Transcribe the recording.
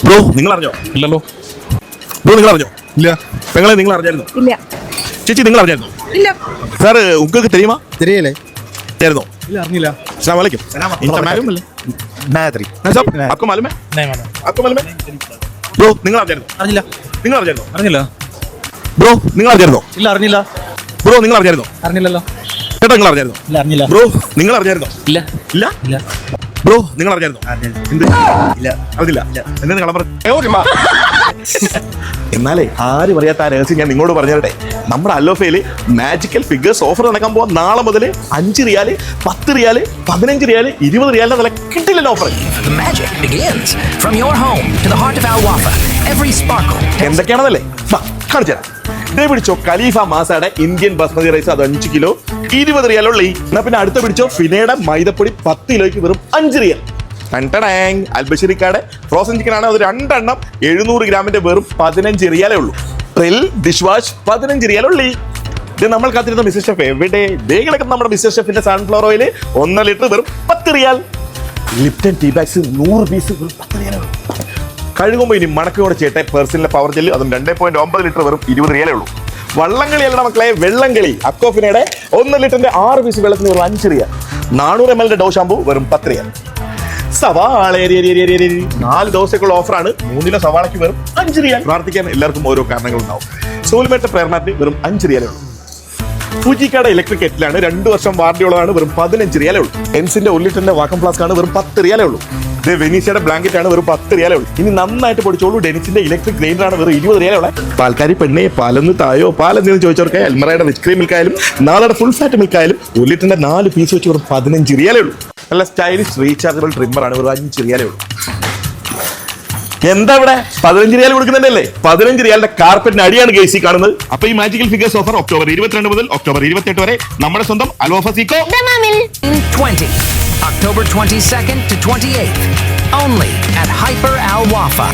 Bro നിങ്ങൾ അറിഞ്ഞോ? ഇല്ലല്ലോ. ബ്രോ നിങ്ങൾ അറിഞ്ഞോ? ഇല്ല. പെങ്ങളെ നിങ്ങൾ അറിഞ്ഞായിരുന്നോ? ഇല്ല. ചേച്ചി നിങ്ങൾ അറിഞ്ഞായിരുന്നോ? ഇല്ല. സാർ ഉങ്ങൾക്ക് തെരിയുമാ? தெரியல. ചേർന്നോ? ഇല്ല, അറിഞ്ഞില്ല. अस्सलाम वालेकुम। इनका मालूम है? നാദ്രി. ना साहब आपको मालूम है? आपको मालूम है? ബ്രോ നിങ്ങൾ അറിഞ്ഞായിരുന്നോ? അറിഞ്ഞില്ല. നിങ്ങൾ അറിഞ്ഞായിരുന്നോ? അറിഞ്ഞില്ല. ബ്രോ നിങ്ങൾ അറിഞ്ഞായിരുന്നോ? ഇല്ല, അറിഞ്ഞില്ല. ബ്രോ നിങ്ങൾ അറിഞ്ഞായിരുന്നോ? അറിഞ്ഞില്ലല്ലോ. ചേട്ടാ നിങ്ങൾ അറിഞ്ഞായിരുന്നോ? ഇല്ല, അറിഞ്ഞില്ല. ബ്രോ നിങ്ങൾ അറിഞ്ഞായിരുന്നോ? ഇല്ല. ഇല്ല. ഇല്ല. ബ്രോ നിങ്ങൾ അറിഞ്ഞായിരുന്നോ? എന്ത്? ഇല്ല. അറിഞ്ഞില്ല. എന്താ നിങ്ങൾ പറഞ്ഞു? എന്നാലേ ആരും അറിയാത്ത ആ രഹസ്യം ഞാൻ നിങ്ങളോട് പറഞ്ഞു തരട്ടെ. നമ്മുടെ അലോഫയില് മാജിക്കൽ ഫിഗേഴ്സ് ഓഫർ നടക്കാൻ പോവാൻ നാളെ മുതൽ 5 റിയാല്, 10 റിയാല്, 15 റിയാല്, 20 റിയാലിന്റെ വില കിട്ടില്ല offer. The magic begins from your home to the heart of Al Wafa. Every sparkle. എന്തൊക്കെയാണെന്നല്ലേ കാണിച്ചു തരാം. ഇതേ പിടിച്ചോ ഖലീഫ മാസയുടെ ഇന്ത്യൻ ബസ്മതി റൈസ്, അത് 5 കിലോ 20 റിയാലുള്ള. എന്നാ പിന്നെ അടുത്ത പിടിച്ചോ ഫിനയുടെ മൈദപ്പൊടി 10 കിലോയ്ക്ക് വെറും 5 റിയാൽ. അൽബഷീറിക്കാടെ ഫ്രോസൺ ചിക്കൻ ആണ്, അത് 2 എണ്ണം 700 ഗ്രാമിന്റെ വെറും 15 റിയാലേ ഉള്ളൂ. Pril dish wash 15 റിയാലുള്ളി. ഇത് നമ്മൾ കാത്തിരുന്ന മിസ്റ്റർ ഷെഫ് എവിടെ? കിടക്കുന്ന നമ്മുടെ മിസ്റ്റർ ഷെഫിന്റെ സൺഫ്ലവർ ഓയിൽ 1 ലിറ്റർ വെറും 10 റിയാൽ. ലിപ്റ്റൺ ടീ ബാഗ്സ് 100 പീസ് വെറും 10 റിയാലേ ഉള്ളൂ. കഴുകുമ്പോൾ ഇനി മണക്കോടെ ചേട്ടെ പേഴ്സണിലെ പവർ ജെല്ല്, അതും 2.9 ലിറ്റർ വെറും 20 റിയാലേ ഉള്ളൂ. വള്ളംകളിയല്ല മക്കളെ, വെള്ളംകളി. അക്കോഫിനയുടെ 1 ലിറ്ററിന്റെ 6 പീസ് വെള്ളത്തിന് വെറും 5 റിയാൽ. 400 ml ഡോ ഷാമ്പു വെറും 10 റിയാൽ. സവാള 4 ദിവസത്തേക്കുള്ള ഓഫറാണ്. 3 കിലോ സവാളയ്ക്ക് വെറും 5 റിയാൽ. പ്രാർത്ഥിക്കാൻ എല്ലാവർക്കും ഓരോ കാരണങ്ങളുണ്ടാവും. സോൾമേറ്റ് പ്രേരണാറ്റിന് വെറും 5 റിയാലേ ഉള്ളൂ. ഫുജിക്കാടെ ഇലക്ട്രിക് കെറ്റിലാണ്, 2 വർഷം വാറണ്ടി ഉള്ളതാണ്, വെറും 15 റിയാലേ ഉള്ളൂ. എൻസിന്റെ 1 ലിറ്ററിന്റെ വാക്കം ഫ്ലാസ്ക് ആണ്, വെറും 10 റിയാലേ ഉള്ളൂ. വെനീസിയുടെ ബ്ലാങ്കറ്റ് ആണ്, വെറും 10 റിയാലേ ഉള്ളൂ. ഇനി നന്നായിട്ട് പൊടിച്ചോളൂ, ഡെനിസിന്റെ ഇലക്ട്രിക് ഗ്രൈൻഡർ ആണ്, വെറും 20 റിയാലേ ഉള്ളത്. പാൽക്കാരി പെണ്ണെ പാലൊന്ന് തായോ പാലെന്ന് ചോദിച്ചവർക്ക് അൽമറയുടെ റിച്ച് ക്രീം മിൽക്കായാലും നാളെ ഫുൾ ഫാറ്റ് മിൽക്കായാലും 1 ലിറ്ററിന്റെ 4 പീസ് വെച്ച് വെറും 15 റിയാലേ ഉള്ളൂ. നല്ല സ്റ്റൈലിഷ് റീചാർജബിൾ ട്രിമ്മർ ആണ്, വെറും 5 റിയാലേ ഉള്ളൂ. എന്താ ഇവിടെ 15 റിയാൽ കൊടുക്കുന്നുണ്ടല്ലേ? 15 റിയാലിന്റെ കാർപ്പറ്റിന് അടിയാണ് ഗൈസി കാണുന്നത്. അപ്പൊ ഈ മാജിക്കൽ ഫിഗേഴ്സ് ഓഫർ ഒക്ടോബർ 22 മുതൽ ഒക്ടോബർ 28 വരെ നമ്മുടെ സ്വന്തം അൽവാഫ Zico 20. October 22nd to 28th. Only at Hyper Al Wafa.